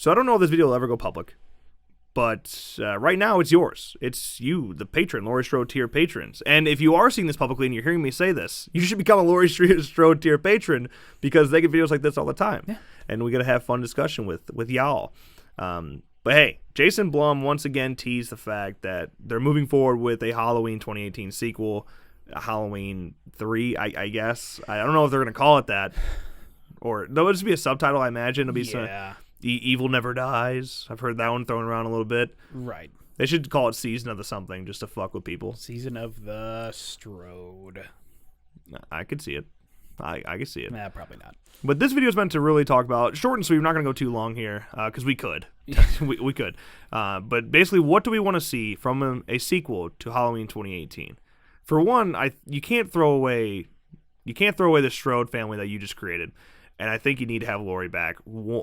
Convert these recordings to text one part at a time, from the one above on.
So I don't know if this video will ever go public. But right now, it's yours. It's you, the patron, Laurie Strode tier patrons. And if you are seeing this publicly and you're hearing me say this, you should become a Laurie Strode tier patron because they get videos like this all the time. Yeah. And we got to have fun discussion with y'all. But hey, Jason Blum once again teased the fact that they're moving forward with a Halloween 2018 sequel, Halloween 3, I guess. I don't know if they're going to call it that. Or there'll just be a subtitle, I imagine. It'll be some... Evil Never Dies. I've heard that one thrown around a little bit. Right. They should call it Season of the something just to fuck with people. Season of the Strode. I could see it. I could see it. Nah, probably not. But this video is meant to really talk about, short and sweet, we're not going to go too long here, because we could. we could. But basically, what do we want to see from a sequel to Halloween 2018? For one, you can't throw away the Strode family that you just created. And I think you need to have Laurie back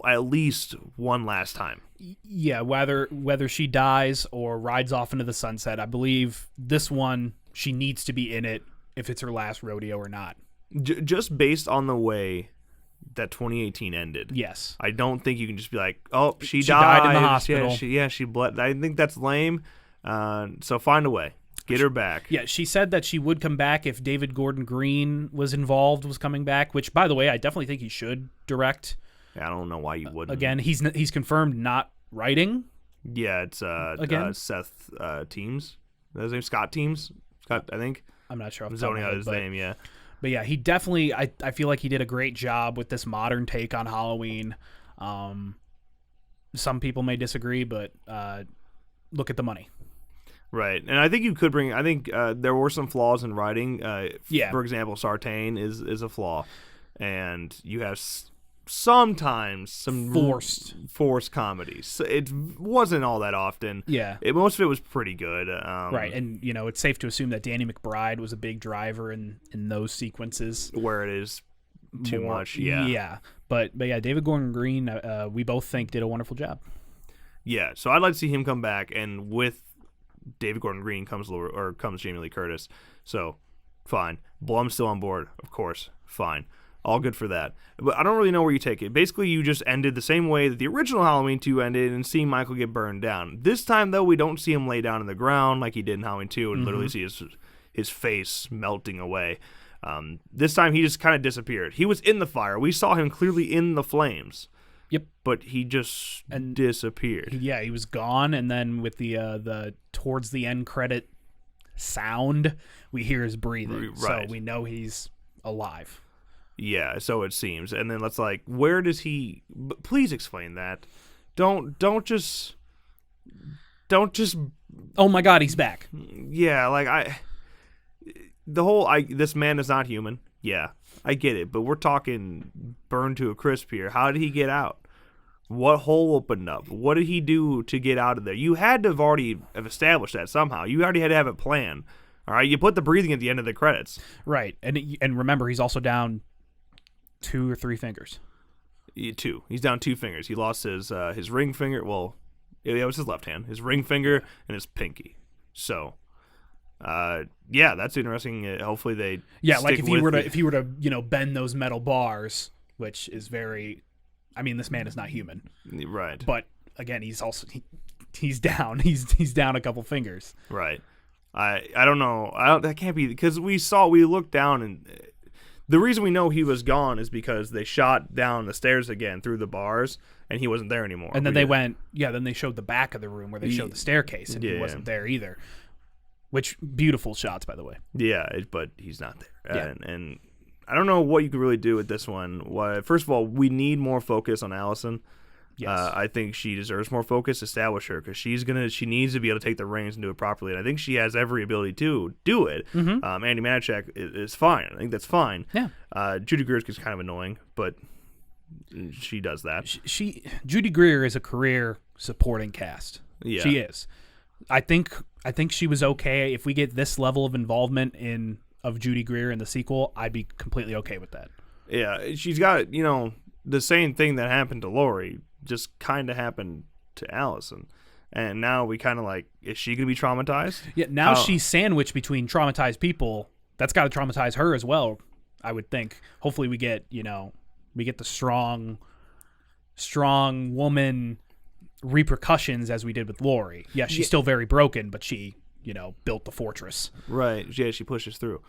at least one last time. Yeah, whether she dies or rides off into the sunset, I believe this one, she needs to be in it if it's her last rodeo or not. Just based on the way that 2018 ended. Yes. I don't think you can just be like, oh, she died in the hospital. She bled. I think that's lame. So find a way. Get her back. Yeah, she said that she would come back if David Gordon Green was coming back, which, by the way, I definitely think he should direct. Yeah, I don't know why you wouldn't. Again, he's confirmed not writing. Yeah, it's Seth Teams. His name Scott Teams. Scott, I think. I'm not sure. I'm zoning out his name, yeah. But yeah, he definitely, I feel like he did a great job with this modern take on Halloween. Some people may disagree, but look at the money. Right, and I think you could bring. I think there were some flaws in writing. For example, Sartain is a flaw, and you have sometimes some forced comedies. So it wasn't all that often. Yeah, most of it was pretty good. Right, and it's safe to assume that Danny McBride was a big driver in those sequences where it is too much. Yeah, but yeah, David Gordon Green, we both think did a wonderful job. Yeah, so I'd like to see him come back, and with David Gordon Green comes Jamie Lee Curtis. So, fine. Blum's still on board, of course. Fine. All good for that. But I don't really know where you take it. Basically, you just ended the same way that the original Halloween 2 ended and see Michael get burned down. This time, though, we don't see him lay down in the ground like he did in Halloween 2 and literally see his face melting away. This time, he just kind of disappeared. He was in the fire. We saw him clearly in the flames. Yep, but he just disappeared. Yeah, he was gone, and then with the towards the end credit sound, we hear his breathing, right. So we know he's alive. Yeah, so it seems. And then let's where does he? Please explain that. Don't just. Oh my God, he's back. Yeah, this man is not human. Yeah, I get it, but we're talking burned to a crisp here. How did he get out? What hole opened up? What did he do to get out of there? You had to have established that somehow. You already had to have a plan. All right, you put the breathing at the end of the credits. Right, and remember, he's also down 2 or 3 fingers. 2. He's down 2 fingers. He lost his ring finger. Well, it was his left hand. His ring finger and his pinky. So. Yeah, that's interesting. Hopefully they like if he were to bend those metal bars, which is very, I mean, this man is not human, right? But again, he's also he's down. He's down a couple fingers, right? I don't know. That can't be because we looked down and the reason we know he was gone is because they shot down the stairs again through the bars and he wasn't there anymore. And then then they showed the back of the room where they showed the staircase and he wasn't there either. Which, beautiful shots, by the way. Yeah, but he's not there. Yeah. And I don't know what you can really do with this one. First of all, we need more focus on Allyson. Yes. I think she deserves more focus. Establish her because she needs to be able to take the reins and do it properly. And I think she has every ability to do it. Mm-hmm. Andy Manischek is fine. I think that's fine. Yeah. Judy Greer is kind of annoying, but she does that. Judy Greer is a career supporting cast. Yeah. She is. I think she was okay. If we get this level of involvement of Judy Greer in the sequel, I'd be completely okay with that. Yeah, she's got, the same thing that happened to Laurie just kind of happened to Allyson. And now we kind of is she going to be traumatized? Yeah, now she's sandwiched between traumatized people. That's got to traumatize her as well, I would think. Hopefully we get the strong woman repercussions as we did with Laurie. Yeah, she's still very broken, but she, built the fortress. Right. Yeah, she pushes through.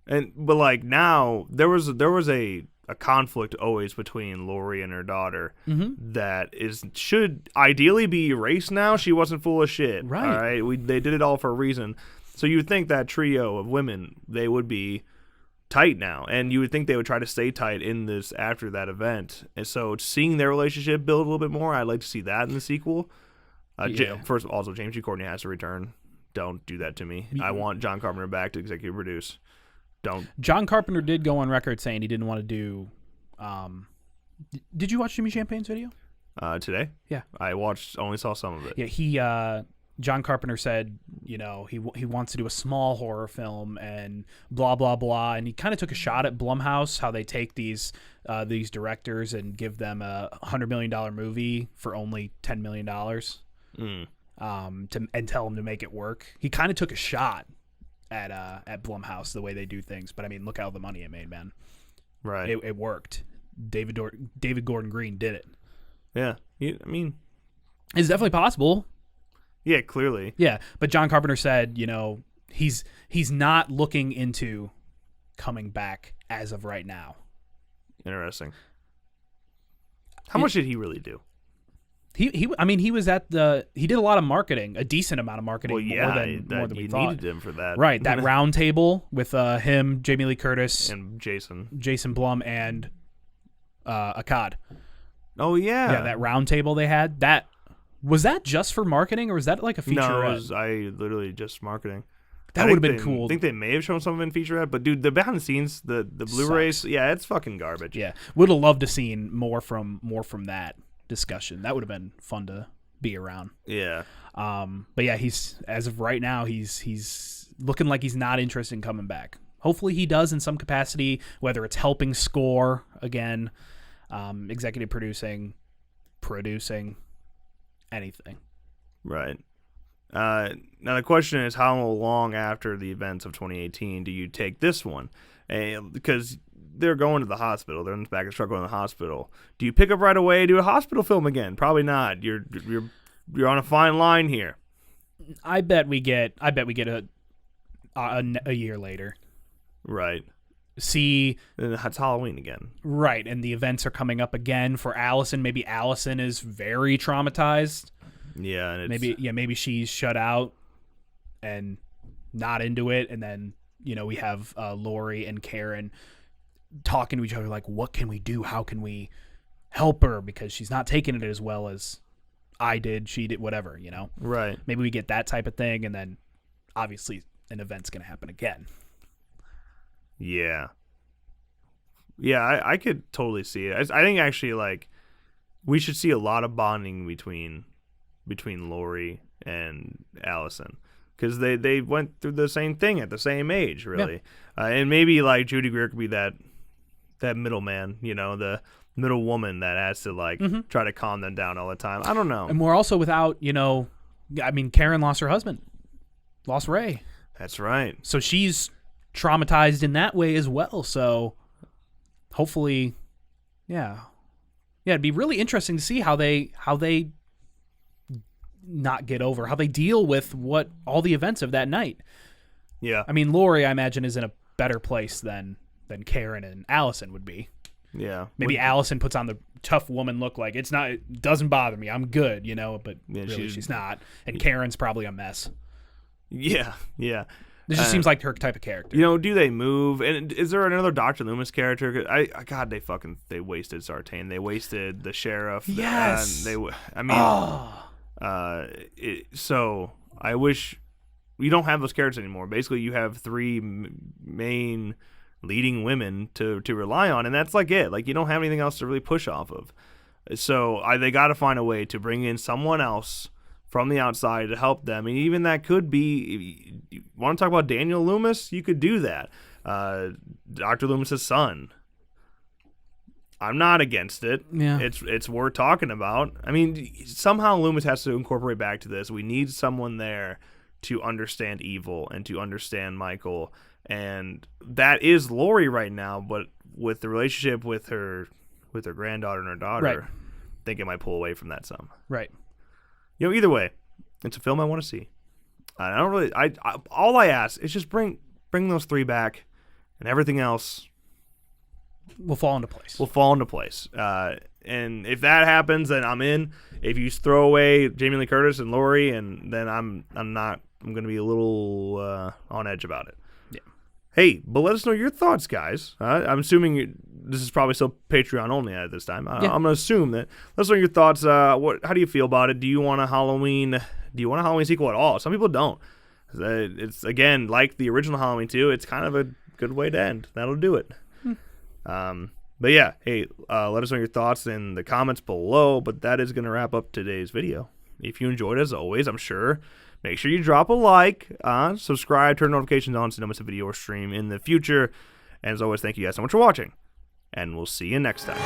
But like now there was a conflict always between Laurie and her daughter that should ideally be erased now. She wasn't full of shit. Right. All right. They did it all for a reason. So you would think that trio of women, they would be tight now, and you would think they would try to stay tight in this after that event. And so seeing their relationship build a little bit more, I'd like to see that in the sequel. First, also James G. Courtney has to return. Don't do that to me. I want John Carpenter back to executive produce. Don't. John Carpenter did go on record saying he didn't want to do. Did you watch Jimmy Champagne's video? Today? Yeah, I only saw some of it. Yeah, John Carpenter said, he wants to do a small horror film and blah blah blah, and he kind of took a shot at Blumhouse, how they take these directors and give them a $100 million movie for only $10 million, and tell them to make it work. He kind of took a shot at Blumhouse, the way they do things, but I mean, look how the money it made, man. Right, it worked. David Gordon Green did it. Yeah, I mean, it's definitely possible. Yeah, clearly. Yeah, but John Carpenter said, he's not looking into coming back as of right now. Interesting. How much did he really do? He was he did a lot of marketing, a decent amount of marketing. Well, yeah, more than we thought. You needed him for that, right? That round table with him, Jamie Lee Curtis, and Jason Blum, and Akkad. Oh yeah, that round table they had. Was that just for marketing, or was that like a featurette? No, it was literally just marketing. That would have been cool. I think they may have shown some of it in featurette, but dude, the behind the scenes, the Blu-rays, yeah, it's fucking garbage. Yeah, would have loved to seen more from that discussion. That would have been fun to be around. Yeah. But yeah, he's, as of right now, he's looking like he's not interested in coming back. Hopefully he does in some capacity, whether it's helping score again, executive producing, anything. Right. Now the question is, how long after the events of 2018 do you take this one? Because they're going to the hospital. They're in the back of the truck going to the hospital. Do you pick up right away, do a hospital film again? Probably not. You're on a fine line here. I bet we get a year later. Right. See, it's Halloween again. Right, and the events are coming up again for Allyson. Maybe Allyson is very traumatized. Yeah, and maybe she's shut out and not into it, and then we have Laurie and Karen talking to each other like, what can we do? How can we help her, because she's not taking it as well as I did, she did, whatever, Right. Maybe we get that type of thing, and then obviously an event's going to happen again. Yeah. Yeah, I could totally see it. I think actually, like, we should see a lot of bonding between Laurie and Allyson, because they went through the same thing at the same age, really. Yeah. And maybe like Judy Greer could be that middleman, the middle woman that has to like try to calm them down all the time. I don't know. And we're also without, Karen lost her husband, lost Ray. That's right. So she's traumatized in that way as well. So hopefully, it'd be really interesting to see how they not get over, how they deal with what all the events of that night. Yeah. I mean, Laurie, I imagine, is in a better place than Karen and Allyson would be. Yeah. Maybe Allyson puts on the tough woman look, like it doesn't bother me, I'm good, but yeah, really she's not. And Karen's probably a mess. Yeah. Yeah. This just seems like her type of character. Do they move? And is there another Dr. Loomis character? God, they wasted Sartain. They wasted the sheriff. Yes. So I wish you don't have those characters anymore. Basically, you have three main leading women to rely on, and that's like it. Like, you don't have anything else to really push off of. So they got to find a way to bring in someone else from the outside to help them. And even that could be, you want to talk about Daniel Loomis? You could do that. Dr. Loomis's son. I'm not against it. Yeah. It's worth talking about. I mean, somehow Loomis has to incorporate back to this. We need someone there to understand evil and to understand Michael. And that is Laurie right now, but with the relationship with her granddaughter and her daughter, right. I think it might pull away from that some. Right. either way, it's a film I want to see. I don't really. All I ask is just bring those 3 back, and everything else will fall into place. And if that happens, then I'm in. If you throw away Jamie Lee Curtis and Laurie, and then I'm not. I'm going to be a little on edge about it. Yeah. Hey, but let us know your thoughts, guys. I'm assuming this is probably still Patreon only at this time. I'm going to assume that. Let us know your thoughts. How do you feel about it? Do you want a Halloween sequel at all? Some people don't. It's, again, like the original Halloween 2, it's kind of a good way to end. That'll do it. But yeah, hey, let us know your thoughts in the comments below. But that is going to wrap up today's video. If you enjoyed, as always, I'm sure, make sure you drop a like, subscribe, turn notifications on so you don't miss a video or stream in the future. And as always, thank you guys so much for watching, and we'll see you next time.